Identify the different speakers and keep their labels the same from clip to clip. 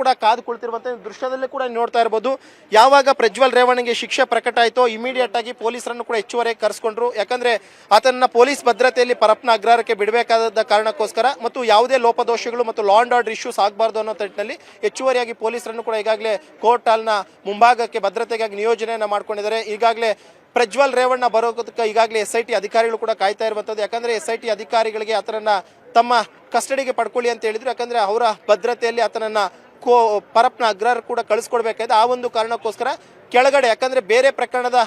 Speaker 1: ಕೂಡ ಕಾದು ಕುಳಿತಿರುವಂತ ದೃಶ್ಯದಲ್ಲಿ ಕೂಡ ನೋಡ್ತಾ ಇರಬಹುದು. ಯಾವಾಗ ಪ್ರಜ್ವಲ್ ರೇವಣ್ಣಗೆ ಶಿಕ್ಷೆ ಪ್ರಕಟ ಆಯಿತೋ ಇಮಿಡಿಯೇಟ್ ಆಗಿ ಪೊಲೀಸರನ್ನು ಕೂಡ ಹೆಚ್ಚುವರಿಯಾಗಿ ಕರೆಸ್ಕೊಂಡ್ರು. ಯಾಕಂದ್ರೆ ಆತನ ಪೊಲೀಸ್ ಭದ್ರತೆಯಲ್ಲಿ ಪರಪ್ಪನ ಅಗ್ರಹಾರಕ್ಕೆ ಬಿಡಬೇಕಾದ ಕಾರಣಕ್ಕೋಸ್ಕರ ಮತ್ತು ಯಾವುದೇ ಲೋಪದೋಷಗಳು ಮತ್ತು ಲಾ ಅಂಡ್ ಆರ್ಡರ್ ಇಶ್ಯೂಸ್ ಆಗಬಾರ್ದು ಅನ್ನೋ ನಿಟ್ಟಿನಲ್ಲಿ ಹೆಚ್ಚುವರಿಯಾಗಿ ಪೊಲೀಸರನ್ನು ಕೂಡ ಈಗಾಗಲೇ ಕೋರ್ಟ್ ಹಾಲ್ನ ಮುಂಭಾಗಕ್ಕೆ ಭದ್ರತೆಗಾಗಿ ನಿಯೋಜನೆಯನ್ನ ಮಾಡ್ಕೊಂಡಿದ್ದಾರೆ. ಈಗಾಗಲೇ ಪ್ರಜ್ವಲ್ ರೇವಣ್ಣ ಬರೋದಕ್ಕೆ ಈಗಾಗಲೇ SIT ಅಧಿಕಾರಿಗಳು ಕೂಡ ಕಾಯ್ತಾ ಇರುವಂತದ್ದು. ಯಾಕಂದ್ರೆ SIT ಅಧಿಕಾರಿಗಳಿಗೆ ಆತನನ್ನ ತಮ್ಮ ಕಸ್ಟಡಿಗೆ ಪಡ್ಕೊಳ್ಳಿ ಅಂತ ಹೇಳಿದ್ರು. ಯಾಕಂದ್ರೆ ಅವರ ಭದ್ರತೆಯಲ್ಲಿ ಆತನನ್ನ ಪರಪ್ಪನ ಅಗ್ರಹಾರ ಕೂಡ ಕಳಿಸ್ಕೊಡ್ಬೇಕಾಗಿದೆ. ಆ ಒಂದು ಕಾರಣಕ್ಕೋಸ್ಕರ ಕೆಳಗಡೆ, ಯಾಕಂದ್ರೆ ಬೇರೆ ಪ್ರಕರಣದ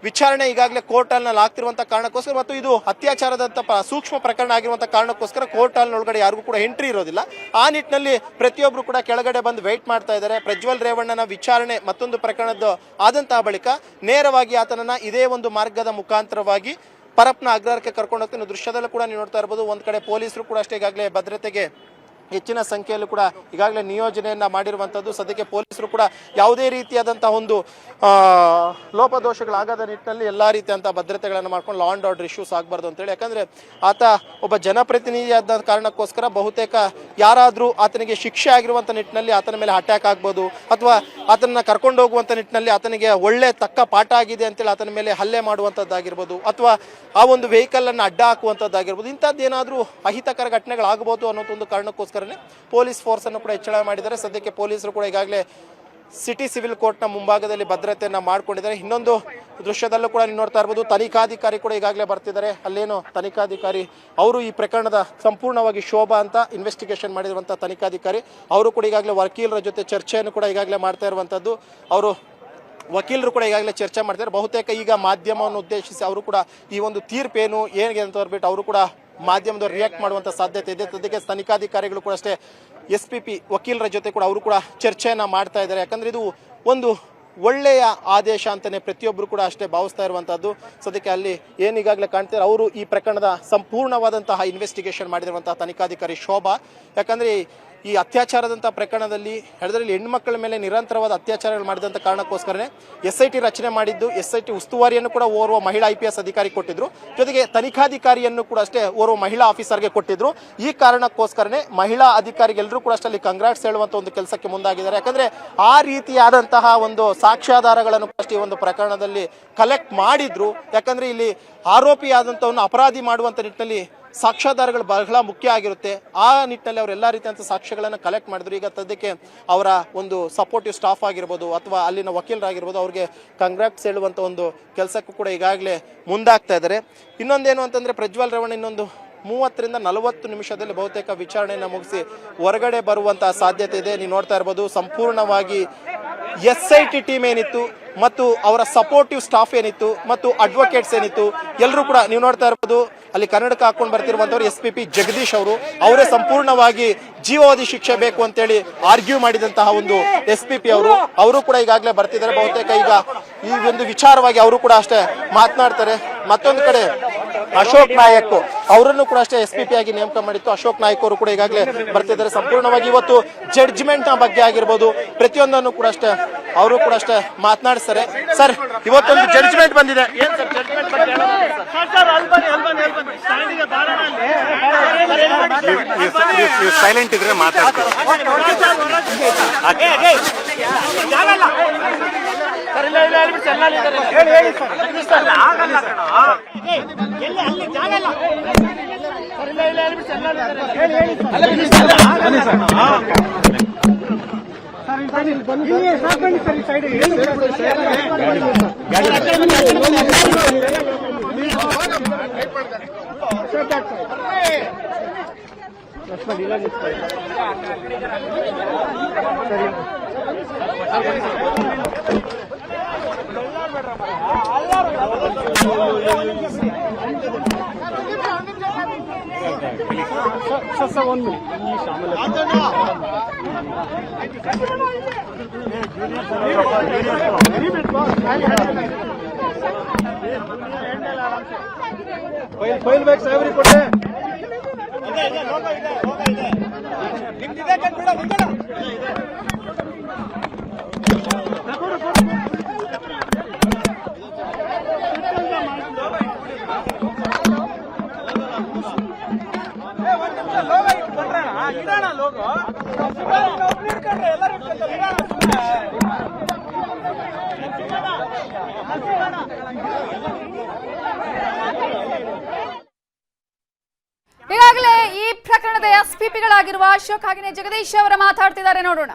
Speaker 1: ವಿಚಾರಣೆ ಈಗಾಗಲೇ ಕೋರ್ಟ್ ಹಾಲ್ನಲ್ಲಿ ಆಗ್ತಿರುವಂತಹ ಕಾರಣಕ್ಕೋಸ್ಕರ ಮತ್ತು ಇದು ಅತ್ಯಾಚಾರದಂತ ಸೂಕ್ಷ್ಮ ಪ್ರಕರಣ ಆಗಿರುವಂತಹ ಕಾರಣಕ್ಕೋಸ್ಕರ ಕೋರ್ಟ್ ಹಾಲ್ನ ಒಳಗಡೆ ಯಾರಿಗೂ ಕೂಡ ಎಂಟ್ರಿ ಇರೋದಿಲ್ಲ. ಆ ನಿಟ್ಟಿನಲ್ಲಿ ಪ್ರತಿಯೊಬ್ಬರು ಕೂಡ ಕೆಳಗಡೆ ಬಂದು ವೇಟ್ ಮಾಡ್ತಾ ಇದ್ದಾರೆ. ಪ್ರಜ್ವಲ್ ರೇವಣ್ಣನ ವಿಚಾರಣೆ ಮತ್ತೊಂದು ಪ್ರಕರಣದ ಆದಂತಹ ಬಳಿಕ ನೇರವಾಗಿ ಆತನನ್ನ ಇದೇ ಒಂದು ಮಾರ್ಗದ ಮುಖಾಂತರವಾಗಿ ಪರಪ್ಪನ ಅಗ್ರಹಾರಕ್ಕೆ ಕರ್ಕೊಂಡು ಹೋಗ್ತೀನಿ. ದೃಶ್ಯದಲ್ಲೂ ಕೂಡ ನೀವು ನೋಡ್ತಾ ಇರಬಹುದು. ಒಂದ್ ಕಡೆ ಪೊಲೀಸರು ಕೂಡ ಅಷ್ಟೇ ಈಗಾಗಲೇ ಭದ್ರತೆಗೆ ಹೆಚ್ಚಿನ ಸಂಖ್ಯೆಯಲ್ಲೂ ಕೂಡ ಈಗಾಗಲೇ ನಿಯೋಜನೆಯನ್ನ ಮಾಡಿರುವಂತದ್ದು. ಸದ್ಯಕ್ಕೆ ಪೊಲೀಸರು ಕೂಡ ಯಾವುದೇ ರೀತಿಯಾದಂತಹ ಒಂದು ಲೋಪದೋಷಗಳಾಗದ ನಿಟ್ಟಿನಲ್ಲಿ ಎಲ್ಲಾ ರೀತಿಯಂತಹ ಭದ್ರತೆಗಳನ್ನು ಮಾಡ್ಕೊಂಡು ಲಾ ಅಂಡ್ ಆರ್ಡರ್ ಇಶ್ಯೂಸ್ ಆಗಬಾರ್ದು ಅಂತೇಳಿ. ಯಾಕಂದ್ರೆ ಆತ ಒಬ್ಬ ಜನಪ್ರತಿನಿಧಿಯಾದ ಕಾರಣಕ್ಕೋಸ್ಕರ ಬಹುತೇಕ ಯಾರಾದ್ರೂ ಆತನಿಗೆ ಶಿಕ್ಷೆ ಆಗಿರುವಂತ ನಿಟ್ಟಿನಲ್ಲಿ ಆತನ ಮೇಲೆ ಅಟ್ಯಾಕ್ ಆಗ್ಬೋದು ಅಥವಾ ಆತನ ಕರ್ಕೊಂಡು ಹೋಗುವಂತ ನಿಟ್ಟಿನಲ್ಲಿ ಆತನಿಗೆ ಒಳ್ಳೆ ತಕ್ಕ ಪಾಠ ಆಗಿದೆ ಅಂತೇಳಿ ಆತನ ಮೇಲೆ ಹಲ್ಲೆ ಮಾಡುವಂತದ್ದಾಗಿರ್ಬೋದು ಅಥವಾ ಆ ಒಂದು ವೆಹಿಕಲ್ ಅನ್ನು ಅಡ್ಡ ಹಾಕುವಂತದ್ದಾಗಿರ್ಬೋದು. ಇಂಥದ್ದೇನಾದ್ರೂ ಅಹಿತಕರ ಘಟನೆಗಳಾಗಬಹುದು ಅನ್ನೋದೊಂದು ಕಾರಣಕ್ಕೋಸ್ಕರ ಪೊಲೀಸ್ ಫೋರ್ಸ್ ಅನ್ನು ಕೂಡ ಹೆಚ್ಚಳ ಮಾಡಿದ್ದಾರೆ. ಸದ್ಯಕ್ಕೆ ಪೊಲೀಸರು ಕೂಡ ಈಗಾಗಲೇ ಸಿಟಿ ಸಿವಿಲ್ ಕೋರ್ಟ್ನ ಮುಂಭಾಗದಲ್ಲಿ ಭದ್ರತೆಯನ್ನ ಮಾಡ್ಕೊಂಡಿದ್ದಾರೆ. ಇನ್ನೊಂದು ದೃಶ್ಯದಲ್ಲೂ ಕೂಡ ನೀವು ನೋಡ್ತಾ ಇರಬಹುದು, ತನಿಖಾಧಿಕಾರಿ ಕೂಡ ಈಗಾಗಲೇ ಬರ್ತಿದ್ದಾರೆ. ಅಲ್ಲೇನು ತನಿಖಾಧಿಕಾರಿ ಅವರು ಈ ಪ್ರಕರಣದ ಸಂಪೂರ್ಣವಾಗಿ ಶೋಭಾ ಅಂತ ಇನ್ವೆಸ್ಟಿಗೇಷನ್ ಮಾಡಿರುವಂತಹ ತನಿಖಾಧಿಕಾರಿ ಅವರು ಕೂಡ ಈಗಾಗಲೇ ವಕೀಲರ ಜೊತೆ ಚರ್ಚೆಯನ್ನು ಕೂಡ ಈಗಾಗಲೇ ಮಾಡ್ತಾ ಇರುವಂತದ್ದು. ಅವರು ವಕೀಲರು ಕೂಡ ಈಗಾಗಲೇ ಚರ್ಚೆ ಮಾಡ್ತಾರೆ. ಬಹುತೇಕ ಈಗ ಮಾಧ್ಯಮವನ್ನು ಉದ್ದೇಶಿಸಿ ಅವರು ಕೂಡ ಈ ಒಂದು ತೀರ್ಪೇನು ಏನಿಗೆ ಅಂತ ಬರ್ಬಿಟ್ಟು ಅವರು ಕೂಡ ಮಾಧ್ಯಮದವರು ರಿಯಾಕ್ಟ್ ಮಾಡುವಂತ ಸಾಧ್ಯತೆ ಇದೆ. ಅದಕ್ಕೆ ತನಿಖಾಧಿಕಾರಿಗಳು ಕೂಡ ಅಷ್ಟೇ SPP ವಕೀಲರ ಜೊತೆ ಕೂಡ ಅವರು ಕೂಡ ಚರ್ಚೆಯನ್ನ ಮಾಡ್ತಾ ಇದ್ದಾರೆ. ಯಾಕಂದ್ರೆ ಇದು ಒಂದು ಒಳ್ಳೆಯ ಆದೇಶ ಅಂತಾನೆ ಪ್ರತಿಯೊಬ್ಬರು ಕೂಡ ಅಷ್ಟೇ ಭಾವಿಸ್ತಾ ಇರುವಂತಹದ್ದು. ಸದ್ಯಕ್ಕೆ ಅಲ್ಲಿ ಏನು ಈಗಾಗಲೇ ಕಾಣ್ತಾರೆ ಅವರು ಈ ಪ್ರಕರಣದ ಸಂಪೂರ್ಣವಾದಂತಹ ಇನ್ವೆಸ್ಟಿಗೇಷನ್ ಮಾಡಿರುವಂತಹ ತನಿಖಾಧಿಕಾರಿ ಶೋಭಾ. ಯಾಕಂದ್ರೆ ಈ ಅತ್ಯಾಚಾರದಂತಹ ಪ್ರಕರಣದಲ್ಲಿ ಅದರಲ್ಲಿ ಹೆಣ್ಮಕ್ಳ ಮೇಲೆ ನಿರಂತರವಾದ ಅತ್ಯಾಚಾರಗಳು ಮಾಡಿದಂತ ಕಾರಣಕ್ಕೋಸ್ಕರನೇ SIT ರಚನೆ ಮಾಡಿದ್ದು. SIT ಉಸ್ತುವಾರಿಯನ್ನು ಕೂಡ ಓರ್ವ ಮಹಿಳಾ IPS ಅಧಿಕಾರಿ ಕೊಟ್ಟಿದ್ರು. ಜೊತೆಗೆ ತನಿಖಾಧಿಕಾರಿಯನ್ನು ಕೂಡ ಅಷ್ಟೇ ಓರ್ವ ಮಹಿಳಾ ಆಫೀಸರ್ಗೆ ಕೊಟ್ಟಿದ್ರು. ಈ ಕಾರಣಕ್ಕೋಸ್ಕರನೇ ಮಹಿಳಾ ಅಧಿಕಾರಿಗೆಲ್ಲರೂ ಕೂಡ ಅಷ್ಟೇ ಕಂಗ್ರಾಟ್ಸ್ ಹೇಳುವಂತ ಒಂದು ಕೆಲಸಕ್ಕೆ ಮುಂದಾಗಿದ್ದಾರೆ. ಯಾಕಂದ್ರೆ ಆ ರೀತಿಯಾದಂತಹ ಒಂದು ಸಾಕ್ಷ್ಯಾಧಾರಗಳನ್ನು ಅಷ್ಟೇ ಒಂದು ಪ್ರಕರಣದಲ್ಲಿ ಕಲೆಕ್ಟ್ ಮಾಡಿದ್ರು. ಯಾಕಂದ್ರೆ ಇಲ್ಲಿ ಆರೋಪಿಯಾದಂತವನ್ನ ಅಪರಾಧಿ ಮಾಡುವಂತ ನಿಟ್ಟಿನಲ್ಲಿ ಸಾಕ್ಷ್ಯಾಧಾರಗಳು ಬಹಳ ಮುಖ್ಯ ಆಗಿರುತ್ತೆ. ಆ ನಿಟ್ಟಿನಲ್ಲಿ ಅವರೆಲ್ಲ ರೀತಿಯಂತ ಸಾಕ್ಷ್ಯಗಳನ್ನು ಕಲೆಕ್ಟ್ ಮಾಡಿದ್ರು. ಈಗ ಸದ್ಯಕ್ಕೆ ಅವರ ಒಂದು ಸಪೋರ್ಟಿವ್ ಸ್ಟಾಫ್ ಆಗಿರ್ಬೋದು ಅಥವಾ ಅಲ್ಲಿನ ವಕೀಲರಾಗಿರ್ಬೋದು ಅವ್ರಿಗೆ ಕಂಗ್ರಾಟ್ಸ್ ಹೇಳುವಂತ ಒಂದು ಕೆಲಸಕ್ಕೂ ಕೂಡ ಈಗಾಗಲೇ ಮುಂದಾಗ್ತಾ ಇದ್ದಾರೆ. ಇನ್ನೊಂದೇನು ಅಂತಂದ್ರೆ ಪ್ರಜ್ವಲ್ ರೇವಣ್ಣ ಇನ್ನೊಂದು 30 ರಿಂದ 40 ನಿಮಿಷದಲ್ಲಿ ಬಹುತೇಕ ವಿಚಾರಣೆಯನ್ನು ಮುಗಿಸಿ ಹೊರಗಡೆ ಬರುವಂತಹ ಸಾಧ್ಯತೆ ಇದೆ. ನೀವು ನೋಡ್ತಾ ಇರಬಹುದು ಸಂಪೂರ್ಣವಾಗಿ SIT ಟೀಮ್ ಏನಿತ್ತು ಮತ್ತು ಅವರ ಸಪೋರ್ಟಿವ್ ಸ್ಟಾಫ್ ಏನಿತ್ತು ಮತ್ತು ಅಡ್ವೊಕೇಟ್ಸ್ ಏನಿತ್ತು ಎಲ್ಲರೂ ಕೂಡ ನೀವು ನೋಡ್ತಾ ಇರಬಹುದು. ಅಲ್ಲಿ ಕನ್ನಡಕ ಹಾಕೊಂಡು ಬರ್ತಿರುವಂತವ್ರು SPP ಜಗದೀಶ್ ಅವರೇ ಸಂಪೂರ್ಣವಾಗಿ ಜೀವಾವಧಿ ಶಿಕ್ಷೆ ಬೇಕು ಅಂತೇಳಿ ಆರ್ಗ್ಯೂ ಮಾಡಿದಂತಹ ಒಂದು SPP ಅವರು ಕೂಡ ಈಗಾಗಲೇ ಬರ್ತಿದ್ದಾರೆ. ಬಹುತೇಕ ಈಗ ಈ ಒಂದು ವಿಚಾರವಾಗಿ ಅವರು ಕೂಡ ಅಷ್ಟೇ ಮಾತನಾಡ್ತಾರೆ. ಮತ್ತೊಂದು ಕಡೆ ಅಶೋಕ್ ನಾಯಕ್ ಅವರನ್ನು ಕೂಡ ಅಷ್ಟೇ SPP ಆಗಿ ನೇಮಕ ಮಾಡಿತ್ತು. ಅಶೋಕ್ ನಾಯಕ್ ಅವರು ಕೂಡ ಈಗಾಗಲೇ ಬರ್ತಿದ್ದಾರೆ. ಸಂಪೂರ್ಣವಾಗಿ ಇವತ್ತು ಜಡ್ಜ್ಮೆಂಟ್ ನ ಬಗ್ಗೆ ಆಗಿರ್ಬೋದು ಪ್ರತಿಯೊಂದನ್ನು ಕೂಡ ಅಷ್ಟೇ ಅವರು ಕೂಡ ಅಷ್ಟೇ ಮಾತನಾಡಿಸ್ತಾರೆ. ಸರ್, ಇವತ್ತೊಂದು ಜಡ್ಜ್ಮೆಂಟ್ ಬಂದಿದೆ. ಏನ್ ಸರ್ ಜಡ್ಜ್ಮೆಂಟ್
Speaker 2: ಸೈಲೆಂಟ್ ಇದ್ರೆ ಮಾತಾಡ್ತಾರೆ.
Speaker 3: ಫೈಲ್ ಬೇಕು ಸಾಹೇಬ್ರಿಗೆ ಕೊಟ್ಟೆ. ಲೋಗೋ
Speaker 2: ಈಗಾಗಲೇ ಈ ಪ್ರಕರಣದ ಎಸ್ಪಿಪಿಗಳಾಗಿರುವ ಅಶೋಕ್ ಹಾಗೆಯೇ ಜಗದೀಶ್ ಅವರ ಮಾತಾಡ್ತಿದ್ದಾರೆ, ನೋಡೋಣ.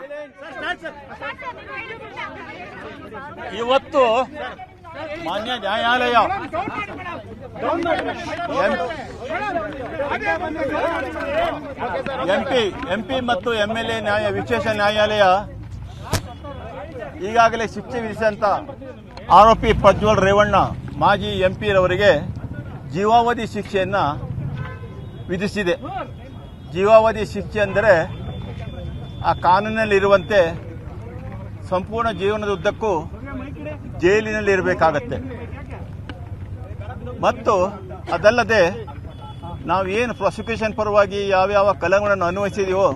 Speaker 4: ಇವತ್ತು ಮಾನ್ಯ ನ್ಯಾಯಾಲಯ ಎಂಪಿ ಮತ್ತು ಎಂಎಲ್ಎ ವಿಶೇಷ ನ್ಯಾಯಾಲಯ ಈಗಾಗಲೇ ಶಿಕ್ಷೆ ವಿಧಿಸಿದಂತ ಆರೋಪಿ ಪ್ರಜ್ವಲ್ ರೇವಣ್ಣ ಮಾಜಿ ಎಂಪಿ ರವರಿಗೆ ಜೀವಾವಧಿ ಶಿಕ್ಷೆಯನ್ನ ವಿಧಿಸಿದೆ. ಜೀವಾವಧಿ ಶಿಕ್ಷೆ ಅಂದರೆ ಆ ಕಾನೂನಿನಲ್ಲಿರುವಂತೆ ಸಂಪೂರ್ಣ ಜೀವನದ ಉದ್ದಕ್ಕೂ ಜೈಲಿನಲ್ಲಿ ಇರಬೇಕಾಗತ್ತೆ. ಮತ್ತು ಅದಲ್ಲದೆ ನಾವೇನು ಪ್ರಾಸಿಕ್ಯೂಷನ್ ಪರವಾಗಿ ಯಾವ್ಯಾವ ಕಲಂಗಳನ್ನು ಅನ್ವಯಿಸಿದೀವೋ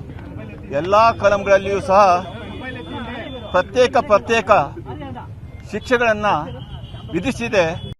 Speaker 4: ಎಲ್ಲ ಕಲಂಗಳಲ್ಲಿಯೂ ಸಹ ಪ್ರತ್ಯೇಕ ಶಿಕ್ಷೆಗಳನ್ನು ವಿಧಿಸಿದೆ.